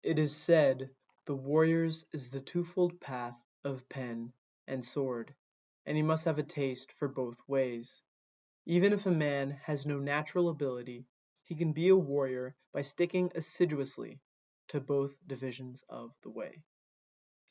It is said, "The warrior's is the twofold path of pen and sword," and he must have a taste for both ways. Even if a man has no natural ability, he can be a warrior by sticking assiduously to both divisions of the way.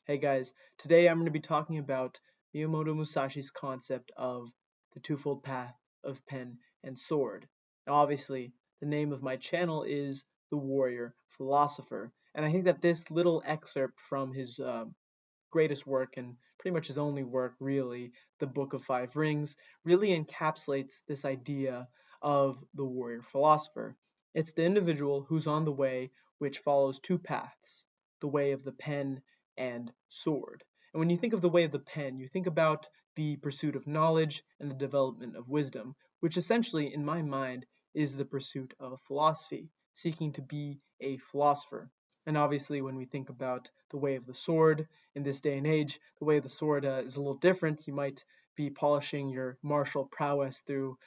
Hey guys, today I'm going to be talking about Miyamoto Musashi's concept of the twofold path of pen and sword. Now, obviously, the name of my channel is The Warrior Philosopher, and I think that this little excerpt from his greatest work and pretty much his only work, really, the Book of Five Rings, really encapsulates this idea of the warrior philosopher. It's the individual who's on the way which follows two paths, the way of the pen and sword. And when you think of the way of the pen, you think about the pursuit of knowledge and the development of wisdom, which essentially, in my mind, is the pursuit of philosophy, seeking to be a philosopher. And obviously, when we think about the way of the sword in this day and age, the way of the sword is a little different. You might be polishing your martial prowess through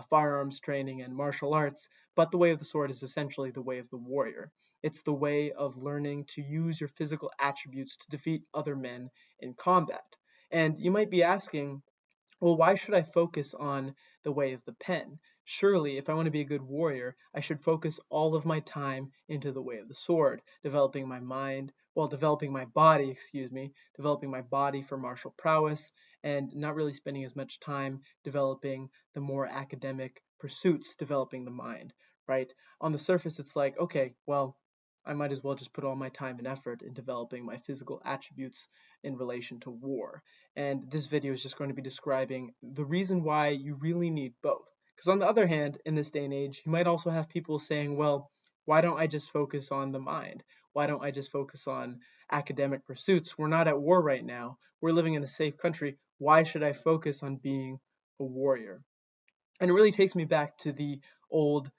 firearms training and martial arts, but the way of the sword is essentially the way of the warrior. It's the way of learning to use your physical attributes to defeat other men in combat. And you might be asking, well, why should I focus on the way of the pen? Surely, if I want to be a good warrior, I should focus all of my time into the way of the sword, developing my mind, well, developing my body, developing my body for martial prowess, and not really spending as much time developing the more academic pursuits, developing the mind, right? On the surface, it's like, okay, well, I might as well just put all my time and effort in developing my physical attributes in relation to war. And this video is just going to be describing the reason why you really need both. Because on the other hand, in this day and age, you might also have people saying, well, why don't I just focus on the mind? Why don't I just focus on academic pursuits? We're not at war right now. We're living in a safe country. Why should I focus on being a warrior? And it really takes me back to the old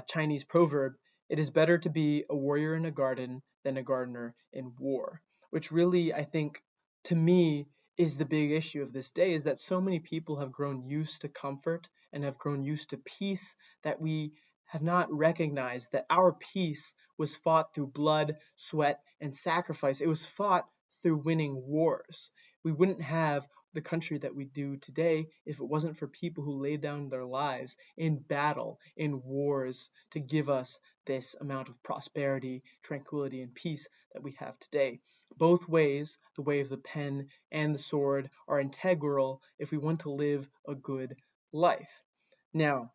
Chinese proverb, it is better to be a warrior in a garden than a gardener in war, which really, I think, to me, is the big issue of this day, is that so many people have grown used to comfort and have grown used to peace that we have not recognized that our peace was fought through blood, sweat, and sacrifice. It was fought through winning wars. We wouldn't have the country that we do today if it wasn't for people who laid down their lives in battle, in wars, to give us this amount of prosperity, tranquility, and peace that we have today. Both ways, the way of the pen and the sword, are integral if we want to live a good life. Now,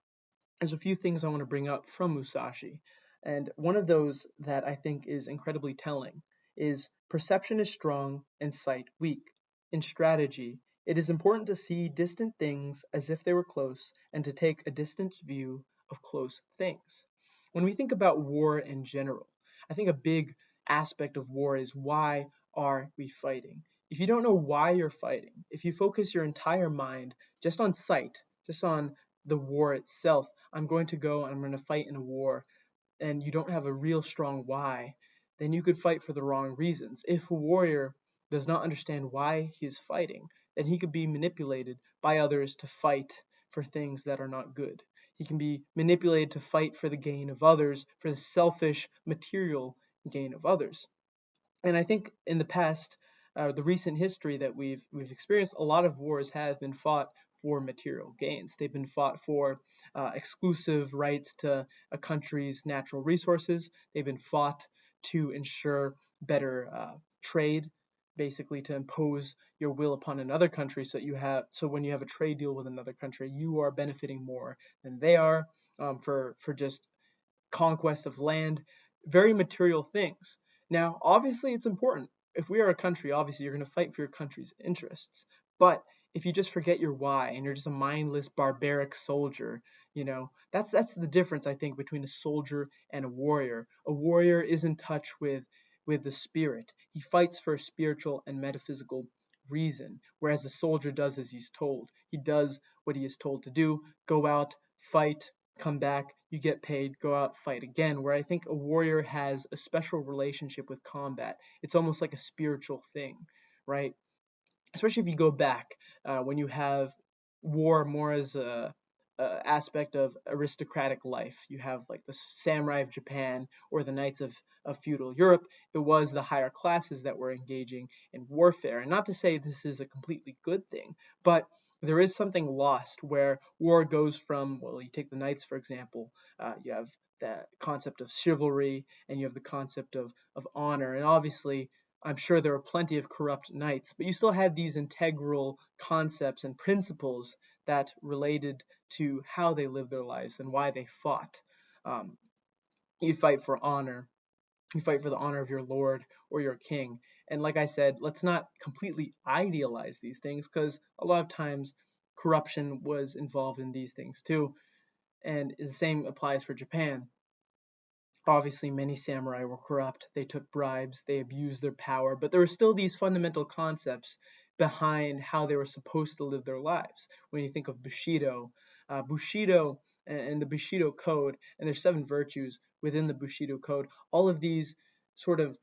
there's a few things I want to bring up from Musashi, and one of those that I think is incredibly telling is perception is strong and sight weak. In strategy, it is important to see distant things as if they were close and to take a distant view of close things. When we think about war in general, I think a big aspect of war is why are we fighting? If you don't know why you're fighting, if you focus your entire mind just on sight, just on the war itself, I'm going to go and I'm going to fight in a war, and you don't have a real strong why, then you could fight for the wrong reasons. If a warrior does not understand why he is fighting, then he could be manipulated by others to fight for things that are not good. He can be manipulated to fight for the gain of others, for the selfish material gain of others. And I think in the past, the recent history that we've experienced, a lot of wars have been fought for material gains. They've been fought for exclusive rights to a country's natural resources. They've been fought to ensure better trade, basically to impose your will upon another country, so when you have a trade deal with another country, you are benefiting more than they are, for just conquest of land, very material things. Now, obviously, it's important. If we are a country, obviously, you're going to fight for your country's interests. But if you just forget your why and you're just a mindless, barbaric soldier, that's the difference, I think, between a soldier and a warrior. A warrior is in touch with the spirit. He fights for a spiritual and metaphysical reason, whereas the soldier does as he's told. He does what he is told to do, go out, fight, come back, you get paid, go out, fight again. Where I think a warrior has a special relationship with combat. It's almost like a spiritual thing, right? Especially if you go back when you have war more as aspect of aristocratic life. You have like the samurai of Japan or the knights of feudal Europe. It was the higher classes that were engaging in warfare. And not to say this is a completely good thing, but there is something lost where war goes from, well, you take the knights, for example, you have the concept of chivalry and you have the concept of honor. And obviously, I'm sure there were plenty of corrupt knights, but you still had these integral concepts and principles that related to how they lived their lives and why they fought. Um, you fight for honor, you fight for the honor of your lord or your king. And like I said, let's not completely idealize these things because a lot of times corruption was involved in these things too. And the same applies for Japan. Obviously, many samurai were corrupt. They took bribes, they abused their power, but there were still these fundamental concepts behind how they were supposed to live their lives. When you think of Bushido and the Bushido Code, and there's 7 virtues within the Bushido Code, all of these sort of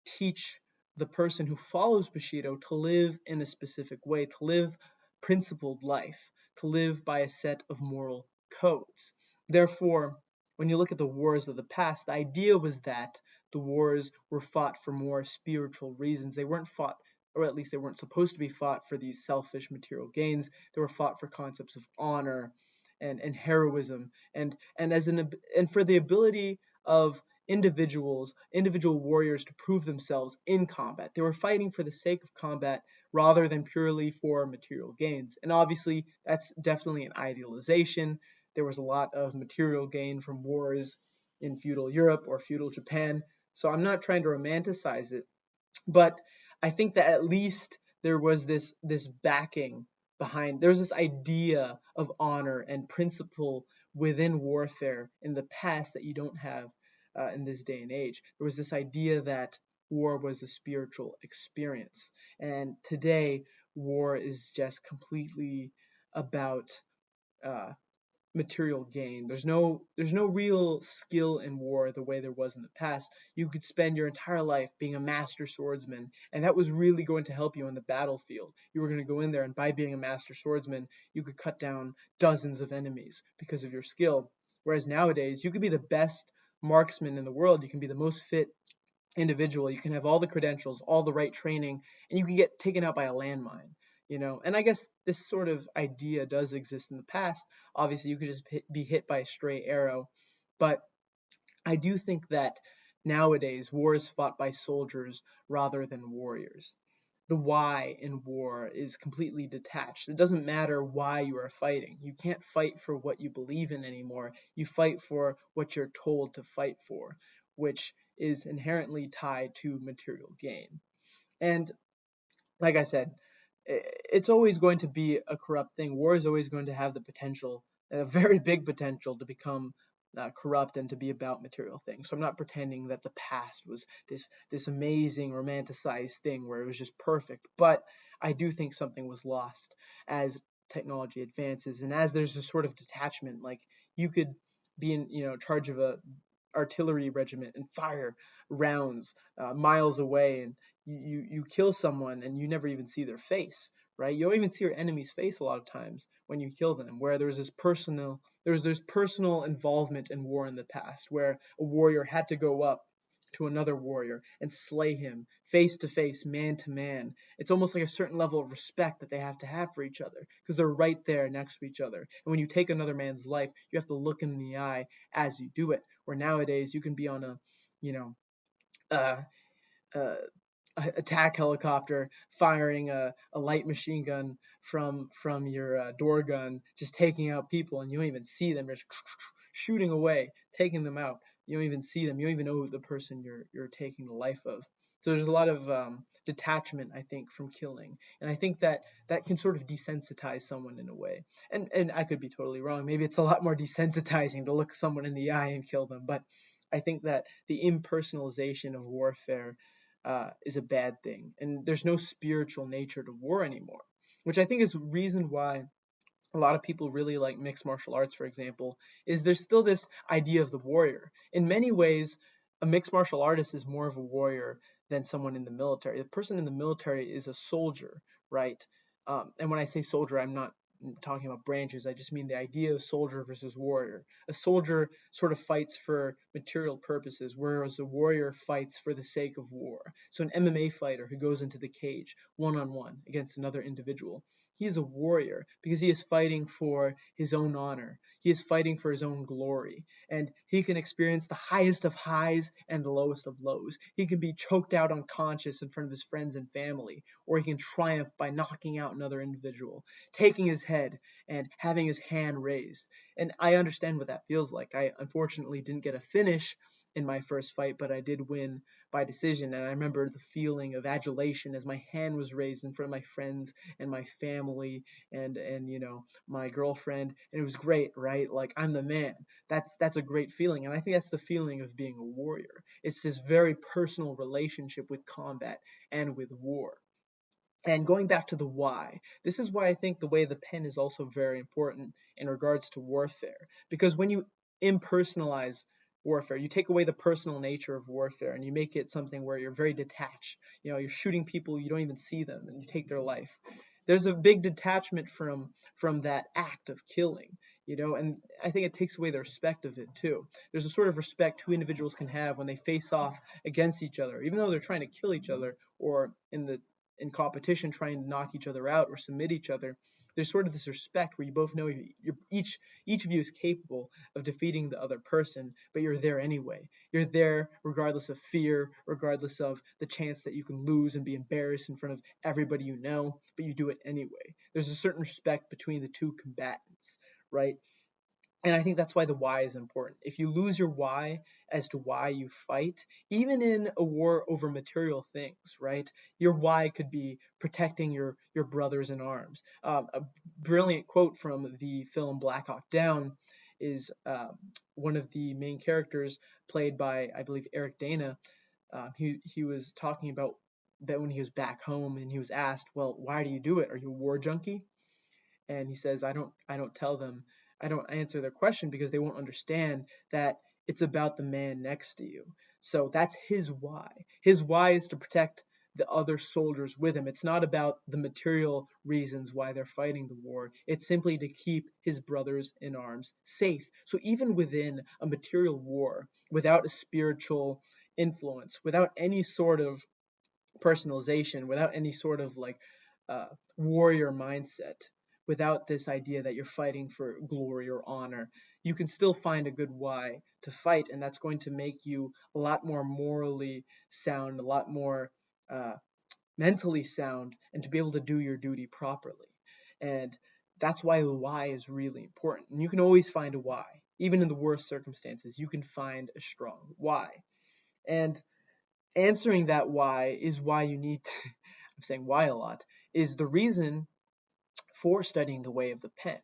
teach the person who follows Bushido to live in a specific way, to live principled life, to live by a set of moral codes. Therefore, when you look at the wars of the past, the idea was that the wars were fought for more spiritual reasons. They weren't fought, or at least they weren't supposed to be fought for these selfish material gains. They were fought for concepts of honor and heroism and for the ability of individual warriors to prove themselves in combat. They were fighting for the sake of combat rather than purely for material gains. And obviously, that's definitely an idealization. There was a lot of material gain from wars in feudal Europe or feudal Japan. So I'm not trying to romanticize it, but I think that at least there was this backing behind. There's this idea of honor and principle within warfare in the past that you don't have in this day and age. There was this idea that war was a spiritual experience, and today war is just completely about uh, material gain. There's no real skill in war the way there was in the past. You could spend your entire life being a master swordsman, and that was really going to help you on the battlefield. You were going to go in there, and by being a master swordsman, you could cut down dozens of enemies because of your skill. Whereas nowadays, you could be the best marksman in the world. You can be the most fit individual. You can have all the credentials, all the right training, and you can get taken out by a landmine. And I guess this sort of idea does exist in the past. Obviously, you could just be hit by a stray arrow, but I do think that nowadays war is fought by soldiers rather than warriors. The why in war is completely detached. It doesn't matter why you are fighting. You can't fight for what you believe in anymore. You fight for what you're told to fight for, which is inherently tied to material gain. And like I said, it's always going to be a corrupt thing. War is always going to have the potential, a very big potential, to become corrupt and to be about material things. So I'm not pretending that the past was this amazing romanticized thing where it was just perfect, but I do think something was lost as technology advances and as there's a sort of detachment. Like you could be in charge of a artillery regiment and fire rounds miles away, and you kill someone and you never even see their face, right? You don't even see your enemy's face a lot of times when you kill them. Where there's personal involvement in war in the past, where a warrior had to go up to another warrior and slay him face to face, man to man. It's almost like a certain level of respect that they have to have for each other because they're right there next to each other. And when you take another man's life, you have to look him in the eye as you do it. Where nowadays you can be on a, you know, uh, uh, attack helicopter firing a light machine gun from your door gun, just taking out people, and you don't even see them, just shooting away, taking them out. You don't even see them. You don't even know the person you're taking the life of. So there's a lot of detachment, I think, from killing, and I think that that can sort of desensitize someone in a way. And I could be totally wrong. Maybe it's a lot more desensitizing to look someone in the eye and kill them, but I think that the impersonalization of warfare is a bad thing, and there's no spiritual nature to war anymore, which I think is the reason why a lot of people really like mixed martial arts, for example, is there's still this idea of the warrior. In many ways, a mixed martial artist is more of a warrior than someone in the military. The person in the military is a soldier, right? And when I say soldier, I'm not talking about branches. I just mean the idea of soldier versus warrior. A soldier sort of fights for material purposes, whereas a warrior fights for the sake of war. So an MMA fighter who goes into the cage one-on-one against another individual, he is a warrior because he is fighting for his own honor. He is fighting for his own glory. And he can experience the highest of highs and the lowest of lows. He can be choked out unconscious in front of his friends and family, or he can triumph by knocking out another individual, taking his head and having his hand raised. And I understand what that feels like. I unfortunately didn't get a finish in my first fight, but I did win by decision. And I remember the feeling of adulation as my hand was raised in front of my friends and my family and my girlfriend, and it was great, right? Like, I'm the man. That's a great feeling, and I think that's the feeling of being a warrior. It's this very personal relationship with combat and with war. And going back to the why, this is why I think the way of the pen is also very important in regards to warfare. Because when you impersonalize warfare, you take away the personal nature of warfare and you make it something where you're very detached. You're shooting people, you don't even see them, and you take their life. There's a big detachment from that act of killing, and I think it takes away the respect of it too. There's a sort of respect two individuals can have when they face off against each other, even though they're trying to kill each other, or in competition trying to knock each other out or submit each other. There's sort of this respect where you both know each of you is capable of defeating the other person, but you're there anyway. You're there regardless of fear, regardless of the chance that you can lose and be embarrassed in front of everybody you know, but you do it anyway. There's a certain respect between the two combatants, right? And I think that's why the why is important. If you lose your why as to why you fight, even in a war over material things, right? Your why could be protecting your brothers in arms. A brilliant quote from the film Black Hawk Down is one of the main characters, played by, I believe, Eric Dana. He was talking about that when he was back home, and he was asked, "Well, why do you do it? Are you a war junkie?" And he says, I don't tell them, I don't answer their question because they won't understand that it's about the man next to you. So that's his why. His why is to protect the other soldiers with him. It's not about the material reasons why they're fighting the war. It's simply to keep his brothers in arms safe. So even within a material war, without a spiritual influence, without any sort of personalization, without any sort of uh, warrior mindset, without this idea that you're fighting for glory or honor, you can still find a good why to fight, and that's going to make you a lot more morally sound, a lot more uh, mentally sound, and to be able to do your duty properly. And that's why the why is really important. And you can always find a why. Even in the worst circumstances, you can find a strong why. And answering that why is why you need to, I'm saying why a lot, is the reason for studying the way of the pen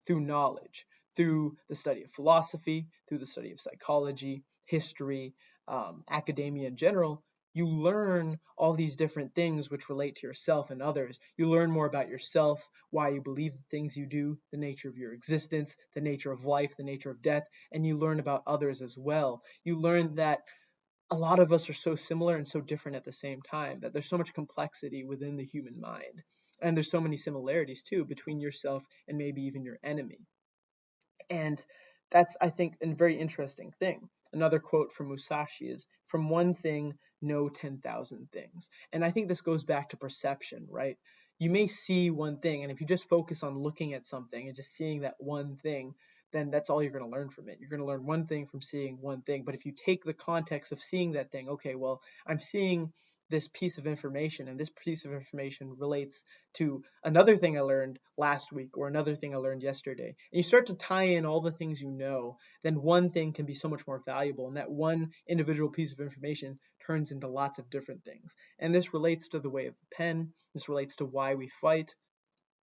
through knowledge, through the study of philosophy, through the study of psychology, history, academia in general. You learn all these different things which relate to yourself and others. You learn more about yourself, why you believe the things you do, the nature of your existence, the nature of life, the nature of death, and you learn about others as well. You learn that a lot of us are so similar and so different at the same time, that there's so much complexity within the human mind. And there's so many similarities too between yourself and maybe even your enemy. And that's, I think, a very interesting thing. Another quote from Musashi is, "From one thing, know 10,000 things." And I think this goes back to perception, right? You may see one thing, and if you just focus on looking at something and just seeing that one thing, then that's all you're going to learn from it. You're going to learn one thing from seeing one thing. But if you take the context of seeing that thing, okay, well, I'm seeing this piece of information, and this piece of information relates to another thing I learned last week or another thing I learned yesterday. And you start to tie in all the things you know, then one thing can be so much more valuable. And that one individual piece of information turns into lots of different things. And this relates to the way of the pen. This relates to why we fight,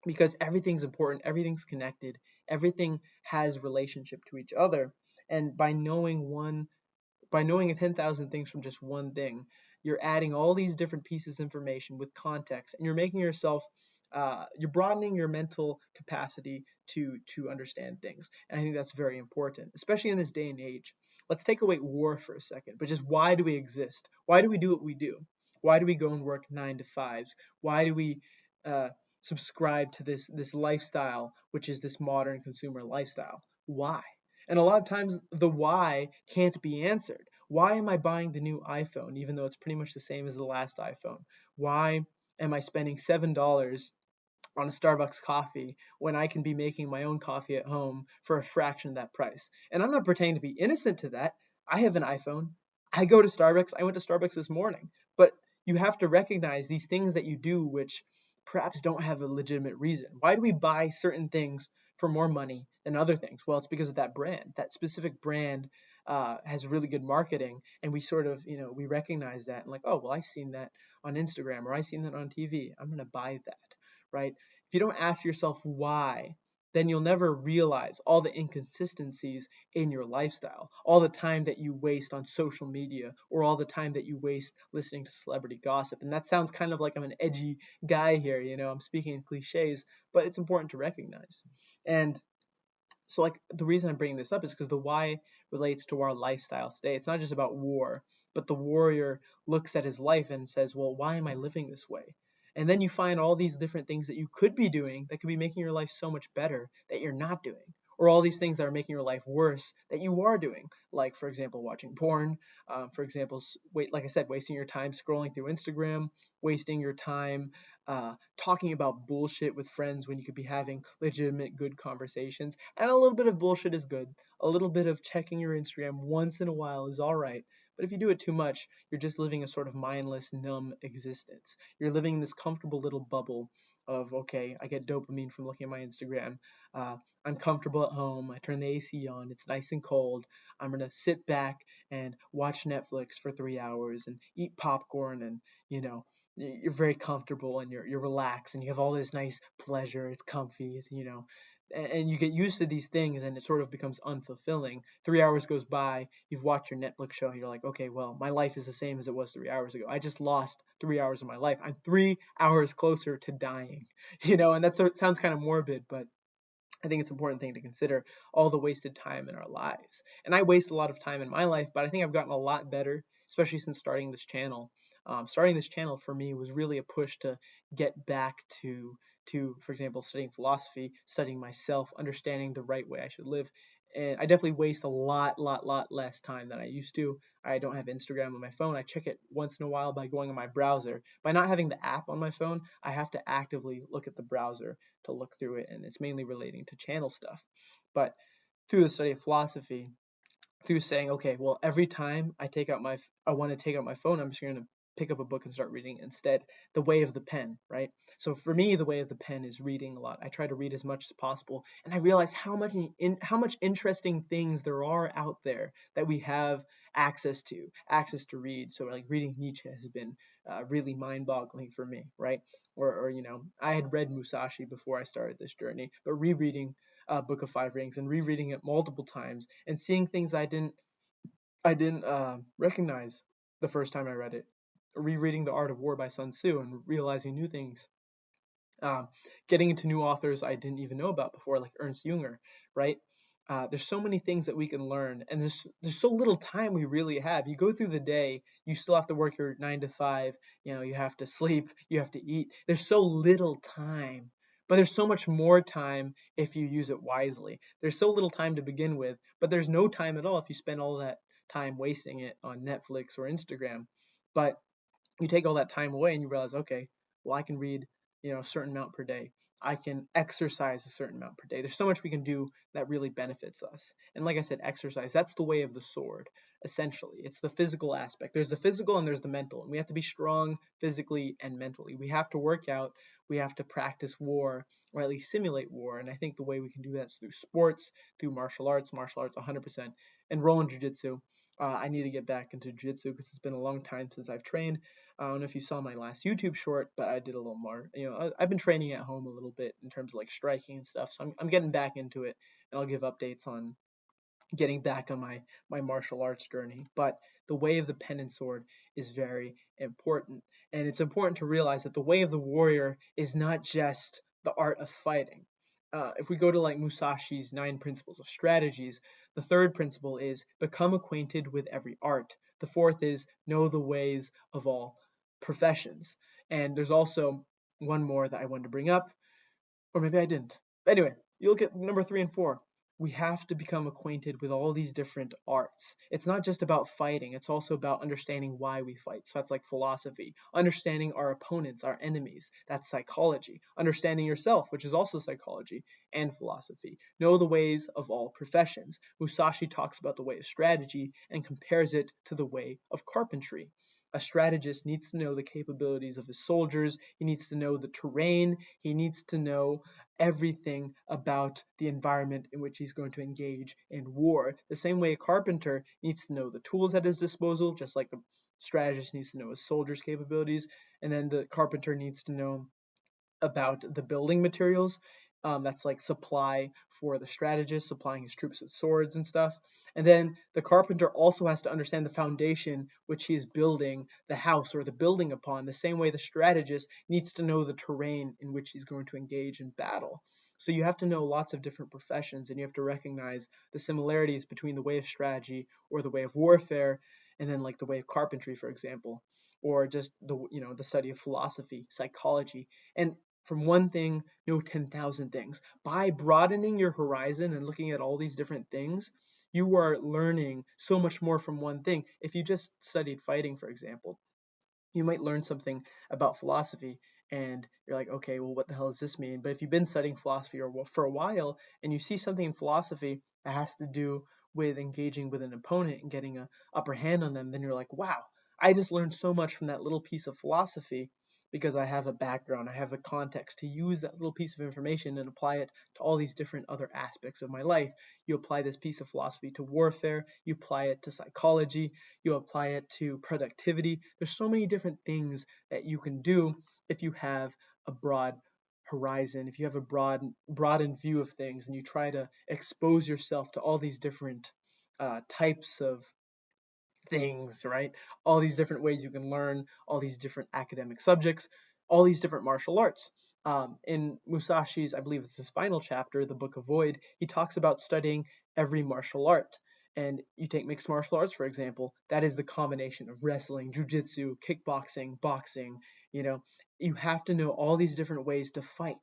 because everything's important, everything's connected, everything has relationship to each other. And by knowing 10,000 things from just one thing, you're adding all these different pieces of information with context, and you're making yourself, you're broadening your mental capacity to understand things. And I think that's very important, especially in this day and age. Let's take away war for a second, but just why do we exist? Why do we do what we do? Why do we go and work 9 to 5s? Why do we subscribe to this lifestyle, which is this modern consumer lifestyle. Why? And a lot of times the why can't be answered. Why am I buying the new iPhone, even though it's pretty much the same as the last iPhone? Why am I spending $7 on a Starbucks coffee when I can be making my own coffee at home for a fraction of that price? And I'm not pretending to be innocent to that. I have an iPhone. I go to Starbucks. I went to Starbucks this morning. But you have to recognize these things that you do, which perhaps don't have a legitimate reason. Why do we buy certain things for more money than other things? Well, it's because of that brand. That specific brand has really good marketing, and we sort of, we recognize that and like, oh, well, I've seen that on Instagram or I've seen that on TV. I'm going to buy that, right? If you don't ask yourself why, then you'll never realize all the inconsistencies in your lifestyle, all the time that you waste on social media, or all the time that you waste listening to celebrity gossip. And that sounds kind of like I'm an edgy guy here, I'm speaking in cliches, but it's important to recognize. And so, like, the reason I'm bringing this up is because the why relates to our lifestyles today. It's not just about war, but the warrior looks at his life and says, well, why am I living this way? And then you find all these different things that you could be doing that could be making your life so much better that you're not doing. Or all these things that are making your life worse that you are doing. Like, for example, watching porn. For example, like I said, wasting your time scrolling through Instagram, wasting your time talking about bullshit with friends when you could be having legitimate good conversations. And a little bit of bullshit is good. A little bit of checking your Instagram once in a while is all right. But if you do it too much, you're just living a sort of mindless, numb existence. You're living in this comfortable little bubble of, okay, I get dopamine from looking at my Instagram. I'm comfortable at home. I turn the AC on. It's nice and cold. I'm going to sit back and watch Netflix for 3 hours and eat popcorn and, you're very comfortable and you're relaxed and you have all this nice pleasure. It's comfy, and you get used to these things and it sort of becomes unfulfilling. 3 hours goes by, you've watched your Netflix show, you're like, okay, well, my life is the same as it was 3 hours ago. I just lost 3 hours of my life. I'm 3 hours closer to dying, and that sounds kind of morbid, but I think it's an important thing to consider all the wasted time in our lives. And I waste a lot of time in my life, but I think I've gotten a lot better, especially since starting this channel. Starting this channel for me was really a push to get back to, for example, studying philosophy, studying myself, understanding the right way I should live. And I definitely waste a lot less time than I used to. I don't have Instagram on my phone. I check it once in a while by going on my browser. By not having the app on my phone, I have to actively look at the browser to look through it, and it's mainly relating to channel stuff. But through the study of philosophy, through saying, okay, well, every time I want to take out my phone, I'm just going to pick up a book and start reading instead. The way of the pen, right? So for me, the way of the pen is reading a lot. I try to read as much as possible, and I realize how much interesting things there are out there that we have access to read. So like reading Nietzsche has been really mind-boggling for me, right? Or I had read Musashi before I started this journey, but rereading Book of Five Rings and rereading it multiple times and seeing things I didn't recognize the first time I read it. Rereading The Art of War by Sun Tzu and realizing new things. Getting into new authors I didn't even know about before, like Ernst Jünger, right? There's so many things that we can learn, and there's so little time we really have. You go through the day, you still have to work your 9 to 5. You have to sleep, you have to eat. There's so little time, but there's so much more time if you use it wisely. There's so little time to begin with, but there's no time at all if you spend all that time wasting it on Netflix or Instagram. But you take all that time away and you realize, okay, well, I can read, a certain amount per day. I can exercise a certain amount per day. There's so much we can do that really benefits us. And like I said, exercise, that's the way of the sword, essentially. It's the physical aspect. There's the physical and there's the mental. And we have to be strong physically and mentally. We have to work out. We have to practice war, or at least simulate war. And I think the way we can do that is through sports, through martial arts 100%, and rolling jiu-jitsu. I need to get back into jiu-jitsu because it's been a long time since I've trained. I don't know if you saw my last YouTube short, but I did a little more. I've been training at home a little bit in terms of like striking and stuff, so I'm getting back into it, and I'll give updates on getting back on my martial arts journey. But the way of the pen and sword is very important, and it's important to realize that the way of the warrior is not just the art of fighting. If we go to like Musashi's 9 principles of strategies, the third principle is become acquainted with every art. The fourth is know the ways of all professions. And there's also one more that I wanted to bring up, Or maybe I didn't. But anyway, you look at number 3 and 4. We have to become acquainted with all these different arts. It's not just about fighting, it's also about understanding why we fight. So that's like philosophy. Understanding our opponents, our enemies, that's psychology. Understanding yourself, which is also psychology and philosophy. Know the ways of all professions. Musashi talks about the way of strategy and compares it to the way of carpentry. A strategist needs to know the capabilities of his soldiers, he needs to know the terrain, he needs to know everything about the environment in which he's going to engage in war. The same way a carpenter needs to know the tools at his disposal, just like the strategist needs to know his soldiers' capabilities, and then the carpenter needs to know about the building materials. That's like supply for the strategist, supplying his troops with swords and stuff. And then the carpenter also has to understand the foundation which he is building the house or the building upon, the same way the strategist needs to know the terrain in which he's going to engage in battle. So you have to know lots of different professions, and you have to recognize the similarities between the way of strategy or the way of warfare, and then like the way of carpentry, for example, or just the study of philosophy, psychology, and from one thing, know 10,000 things. By broadening your horizon and looking at all these different things, you are learning so much more from one thing. If you just studied fighting, for example, you might learn something about philosophy and you're like, okay, well, what the hell does this mean? But if you've been studying philosophy or for a while and you see something in philosophy that has to do with engaging with an opponent and getting a upper hand on them, then you're like, wow, I just learned so much from that little piece of philosophy because I have a background, I have the context to use that little piece of information and apply it to all these different other aspects of my life. You apply this piece of philosophy to warfare, you apply it to psychology, you apply it to productivity. There's so many different things that you can do if you have a broad horizon, if you have a broadened view of things, and you try to expose yourself to all these different types of things, right? All these different ways you can learn, all these different academic subjects, all these different martial arts. In Musashi's, I believe it's his final chapter, the Book of Void, he talks about studying every martial art. And you take mixed martial arts, for example, that is the combination of wrestling, jujitsu, kickboxing, boxing. You know, you have to know all these different ways to fight.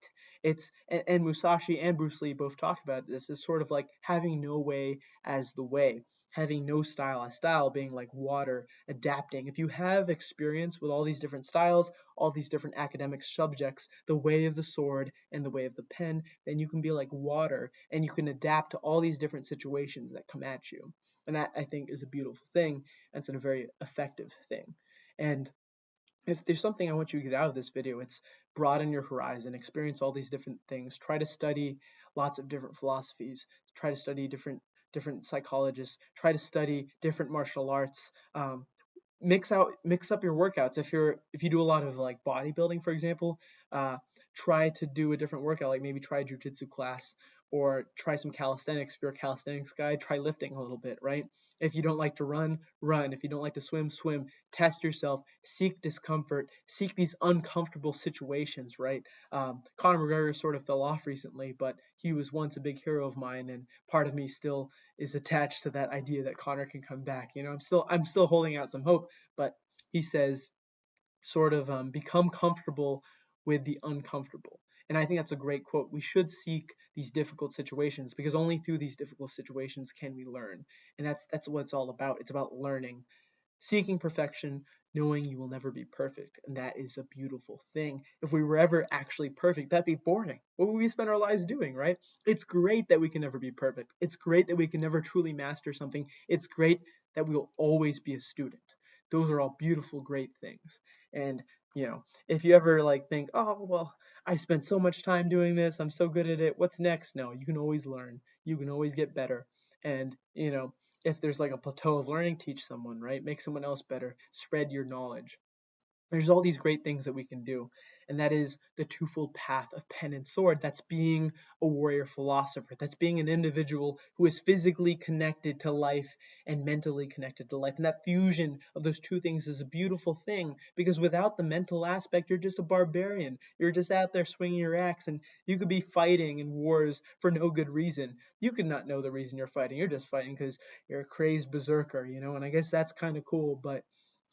And Musashi and Bruce Lee both talk about this. It's sort of like having no way as the way, having no style as style, being like water, adapting. If you have experience with all these different styles, all these different academic subjects, the way of the sword and the way of the pen, then you can be like water and you can adapt to all these different situations that come at you. And that, I think, is a beautiful thing. And it's a very effective thing. And if there's something I want you to get out of this video, it's broaden your horizon, experience all these different things, try to study lots of different philosophies, try to study different psychologists, try to study different martial arts. Mix up your workouts. If you do a lot of like bodybuilding, for example, try to do a different workout, like maybe try a jujitsu class or try some calisthenics. If you're a calisthenics guy, try lifting a little bit, right? If you don't like to run, run. If you don't like to swim, swim. Test yourself, seek discomfort, seek these uncomfortable situations, right? Conor McGregor sort of fell off recently, but he was once a big hero of mine, and part of me still is attached to that idea that Conor can come back. You know, I'm still holding out some hope, but he says sort of become comfortable with the uncomfortable. And I think that's a great quote. We should seek these difficult situations because only through these difficult situations can we learn. And that's what it's all about. It's about learning, seeking perfection, knowing you will never be perfect. And that is a beautiful thing. If we were ever actually perfect, that'd be boring. What would we spend our lives doing, right? It's great that we can never be perfect. It's great that we can never truly master something. It's great that we'll always be a student. Those are all beautiful, great things. And if you ever like think, oh well, I spent so much time doing this, I'm so good at it, what's next? No, you can always learn. You can always get better. And if there's like a plateau of learning, teach someone, right? Make someone else better. Spread your knowledge. There's all these great things that we can do, and that is the twofold path of pen and sword. That's being a warrior philosopher. That's being an individual who is physically connected to life and mentally connected to life. And that fusion of those two things is a beautiful thing, because without the mental aspect, you're just a barbarian. You're just out there swinging your axe, and you could be fighting in wars for no good reason. You could not know the reason you're fighting. You're just fighting because you're a crazed berserker, and I guess that's kind of cool, but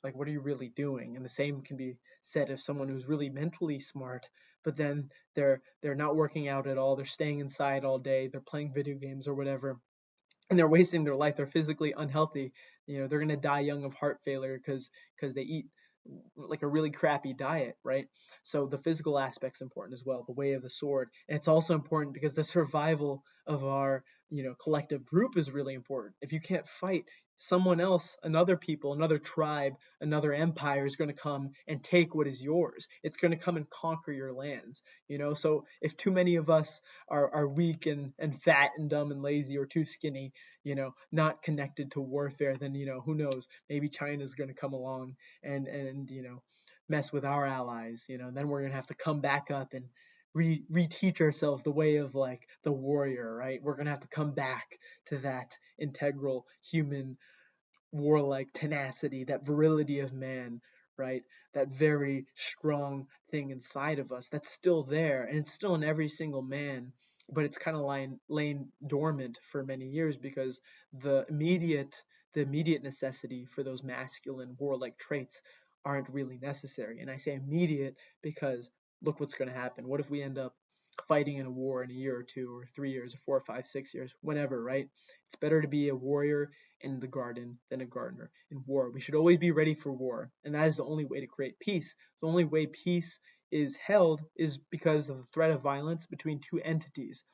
Like, what are you really doing? And the same can be said of someone who's really mentally smart, but then they're not working out at all. They're staying inside all day. They're playing video games or whatever, and they're wasting their life. They're physically unhealthy. They're gonna die young of heart failure because they eat like a really crappy diet, right? So the physical aspect's important as well, the way of the sword. And it's also important because the survival of our, collective group is really important. If you can't fight, someone else, another people, another tribe, another empire is going to come and take what is yours. It's going to come and conquer your lands. So if too many of us are weak and fat and dumb and lazy or too skinny, not connected to warfare, then, who knows? Maybe China's going to come along and mess with our allies. Then we're gonna have to come back up and reteach ourselves the way of like the warrior, right? We're gonna have to come back to that integral human warlike tenacity, that virility of man, right? That very strong thing inside of us that's still there, and it's still in every single man, but it's kind of lain dormant for many years because the immediate necessity for those masculine warlike traits aren't really necessary. And I say immediate because look what's going to happen. What if we end up fighting in a war in a year or 2 or 3 years or 4 or 5, 6 years, whenever, right? It's better to be a warrior in the garden than a gardener in war. We should always be ready for war, and that is the only way to create peace. The only way peace is held is because of the threat of violence between two entities.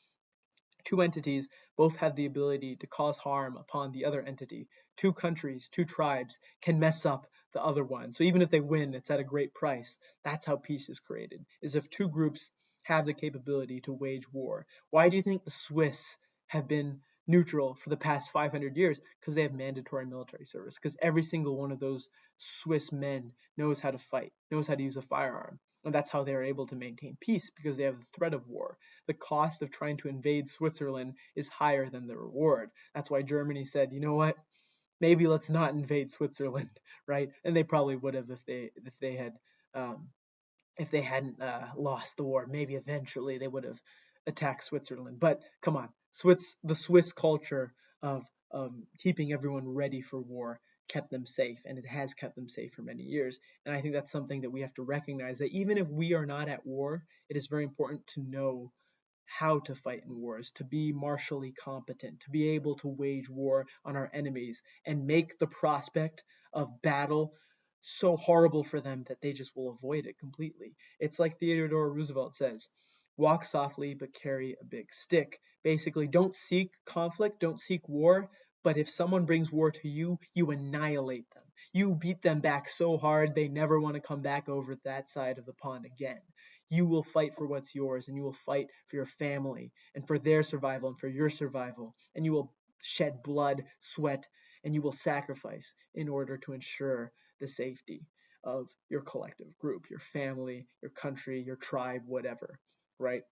Two entities both have the ability to cause harm upon the other entity. Two countries, two tribes can mess up the other one. So even if they win, it's at a great price. That's how peace is created, is if two groups have the capability to wage war. Why do you think the Swiss have been neutral for the past 500 years? Because they have mandatory military service. Because every single one of those Swiss men knows how to fight, knows how to use a firearm. And that's how they're able to maintain peace, because they have the threat of war. The cost of trying to invade Switzerland is higher than the reward. That's why Germany said, you know what? Maybe let's not invade Switzerland, right? And they probably would have um, if they hadn't lost the war. Maybe eventually they would have attacked Switzerland. But come on, the Swiss culture of keeping everyone ready for war kept them safe, and it has kept them safe for many years. And I think that's something that we have to recognize, that even if we are not at war, it is very important to know how to fight in wars, to be martially competent, to be able to wage war on our enemies and make the prospect of battle so horrible for them that they just will avoid it completely. It's like Theodore Roosevelt says, walk softly but carry a big stick. Basically, don't seek conflict, don't seek war, but if someone brings war to you, you annihilate them. You beat them back so hard they never want to come back over that side of the pond again. You will fight for what's yours, and you will fight for your family and for their survival and for your survival, and you will shed blood, sweat, and you will sacrifice in order to ensure the safety of your collective group, your family, your country, your tribe, whatever, right?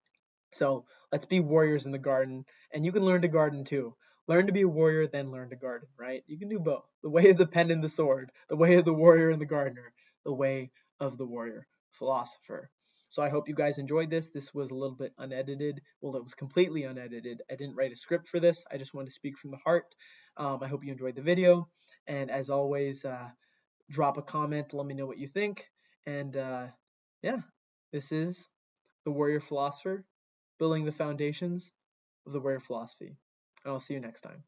So let's be warriors in the garden, and you can learn to garden too. Learn to be a warrior, then learn to garden, right? You can do both. The way of the pen and the sword, the way of the warrior and the gardener, the way of the warrior philosopher. So I hope you guys enjoyed this. This was a little bit unedited. Well, it was completely unedited. I didn't write a script for this. I just wanted to speak from the heart. I hope you enjoyed the video. And as always, drop a comment. Let me know what you think. And yeah, this is the Warrior Philosopher, building the foundations of the warrior philosophy. And I'll see you next time.